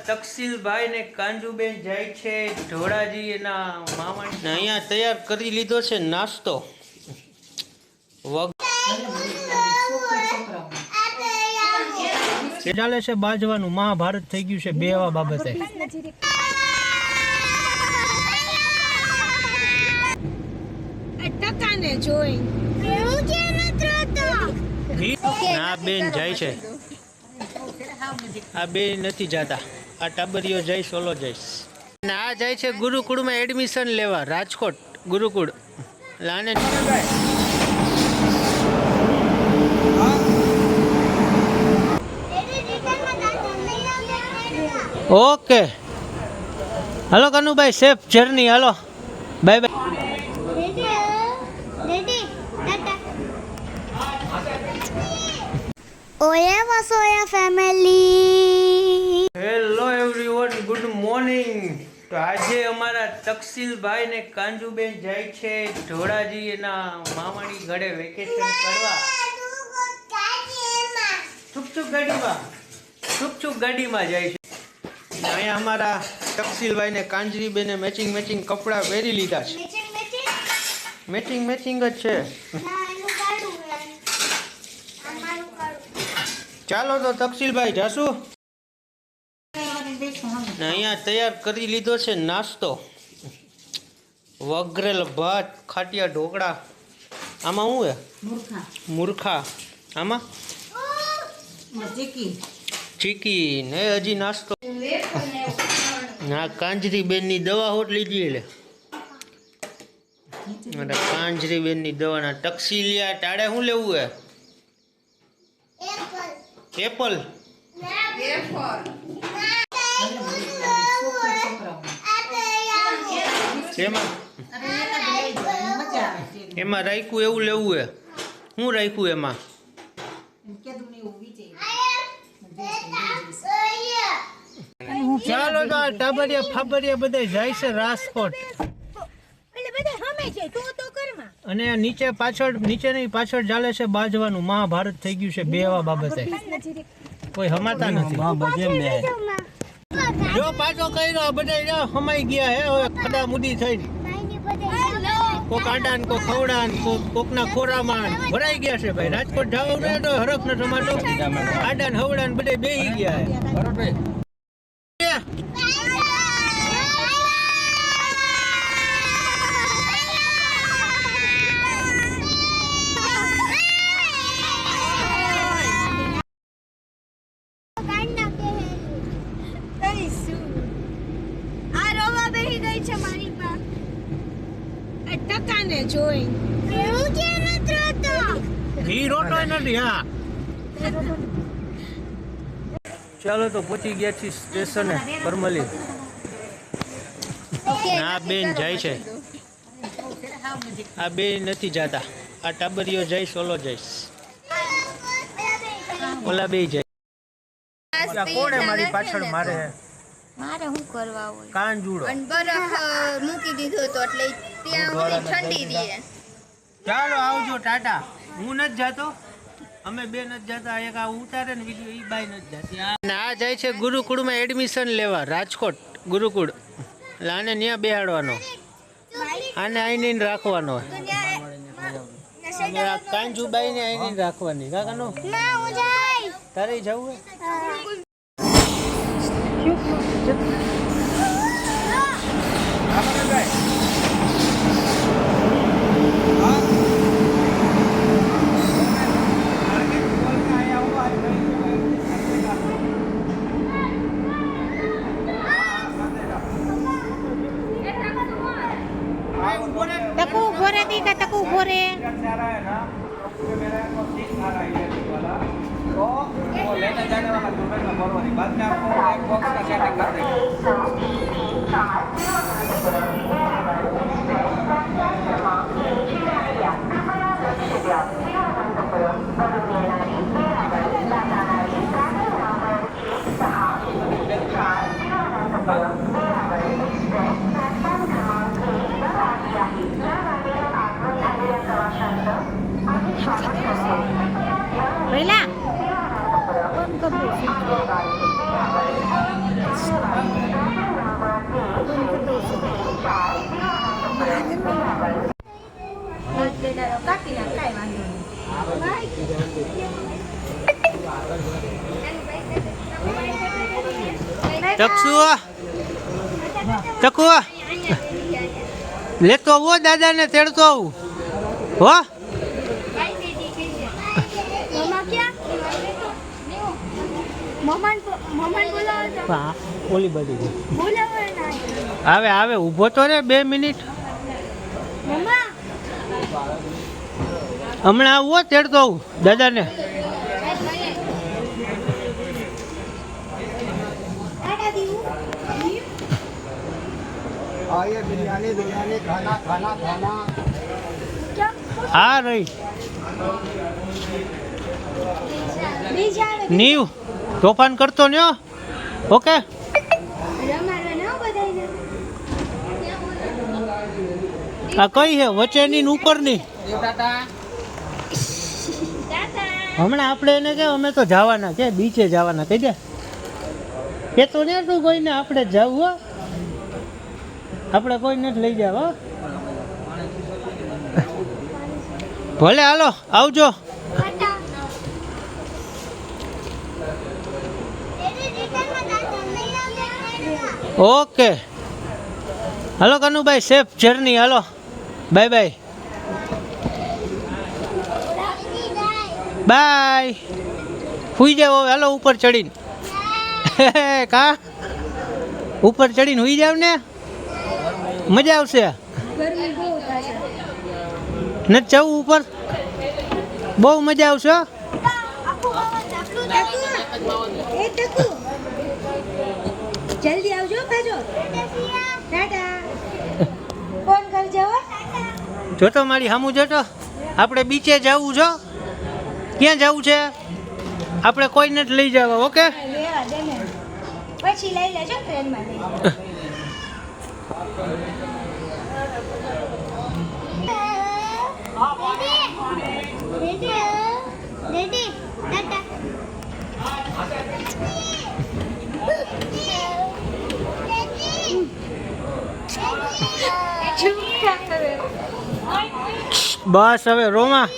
તકસીલભાઈ ને કાંજુબેન જાય છે ઢોળાજી એના મામા ને અહીંયા તૈયાર કરી લીધો છે નાસ્તો. ચાલે છે બાજવાનું. મહાભારત થઈ ગયું છે બેવા બાબતે. આ બેન જાય છે. આ બે નથી જાતા. આ ટાબરીઓ જાય સોલો જઈશ. અને આ જાય છે ગુરુકુળમાં એડમિશન લેવા રાજકોટ ગુરુકુળ. લાને ઓકે હાલો કનુભાઈ સેફ જર્ની. હાલો બાય બાય. ઓયા Vasoya family. Hello everyone, good morning. તો આજે અમારા તકસીલભાઈ ને કાંજુબેન જાય છે ઢોળાજી એના મામાની ઘરે વેકેશન કરવા. છુક ગાડીમાં જાય છે. અહીંયા અમારા તકસીલભાઈ ને કાંજરીબેને મેચિંગ કપડાં પહેરી લીધા છે. મેચિંગ જ છે. ચાલો તો તકસીલભાઈ જાશું. ને અહીંયા તૈયાર કરી લીધો છે નાસ્તો. વઘરેલ ભાત, ખાટિયા ઢોકળા. આમાં શું હે? મૂર્ખા. આમાં ચીકી ને હજી નાસ્તો. ના કાંજરી બેન ની દવા હોટ લીધી. એટલે કાંજરી બેન ની દવાના તકસીલિયા ટાળે શું લેવું હે? એપલ. એમાં રાખ્યું એવું લેવું હે? શું રાખ્યું એમાં? ચાલો તો ટાબરિયા ફાબરિયા બધા જાય છે રાજકોટ. અને નીચે નીચેની પાછળ ચાલે છે બાજવાનું. મહાભારત થઈ ગયું છે બેવા બાબતે. કોઈ હમાતા નથી. જો પાછો કર્યો બધા હમાઈ ગયા હે. હવે ખડા મુડી થઈને કોક આડાન કોક ખવડાન કોકના ખોરામાં ભરાઈ ગયા છે ભાઈ. રાજકોટ જવાનું ને તો હરખ ને ટમાટો આડાન હવડાન બધે બેહી ગયા હે. બરોબર. ચાલો તો પહોંચી ગયા છીએ સ્ટેશને પરમલી. આ બેન જાય છે. આ બે નથી જાતા. આ ટાબરીઓ જાય સોલો જઈશ. ઓલા બે જાય. કોણે મારી પાછળ મારે શું કરવા હોય? કાંજુડો અને બરફ મૂકી દીધો તો એટલે ત્યાં સુધી ઠંડી રહે. ચાલો આવજો ટાટા. હું નથી જાતો. અમે બે નથી જતા. એક આ ઉતારે ને વિડીયો ઈ બાઈ નથી જતી. આ જાય છે ગુરુકુળમાં એડમિશન લેવા રાજકોટ ગુરુકુળ. આને ત્યાં બેહાડવાનો. આને આઈને રાખવાનો. કાંજુબાઈ ને આઈને રાખવાની. કાકાનો તારે જવું लेने जाने वाला दुबई में फरवरी बाद में आपको एक बॉक्स का सेटिंग कर देंगे. Relax. ટકસુ ટકુ લેતો આવો દાદાને તેડતો આવું હો. મમ્મા ક્યાં મમ્મા બોલાવો તો હા, ઓલી બધી બોલાવો ના આવે આવે ઊભો તો રે 2 મિનિટ મમ્મા હમણાં આવું હો, તેડતો આવું દાદાને. ટાટા દીવું आइए बिरयानी बिरयानी खाना खाना खाना ક્યાં હા રહી બીજા આવે નીવ તોફાન કરતો ને હો. ઓકે રમાડવા ના બધાયને આ કઈ છે વચ્ચેની ને ઉપરની? ટાટા હમણાં આપણે એને કે અમે તો જવાના કે બીચે જવાના કહી દે કે તો ને તું કોઈને આપણે જવું હો, આપણે કોઈને જ લઈ જાવ હો. ભલે હાલો આવજો. ટાટા ઓકે હાલો કનુભાઈ, સેફ જર્ની. હાલો બાય બાય બાય. હુઈ જાવ હવે. હાલો ઉપર ચડીને કા ઉપર ચડીને હુઈ જાવ ને મજા આવશે. ગરમી બહુ થાય નથી જવું ઉપર? બહુ મજા આવશે હો. એ ટકુ જલ્દી આવજો પાછો ટાટા ફોન કરજો હો. જોતો મારી સામું જોતો. આપણે બીચે જવું છો? ક્યાં જવું છે? આપણે કોઈને જ લઈ જવા. ઓકે લેવા દે ને પછી લઈ લેજો ટ્રેનમાં લઈ બસ હવે રોમા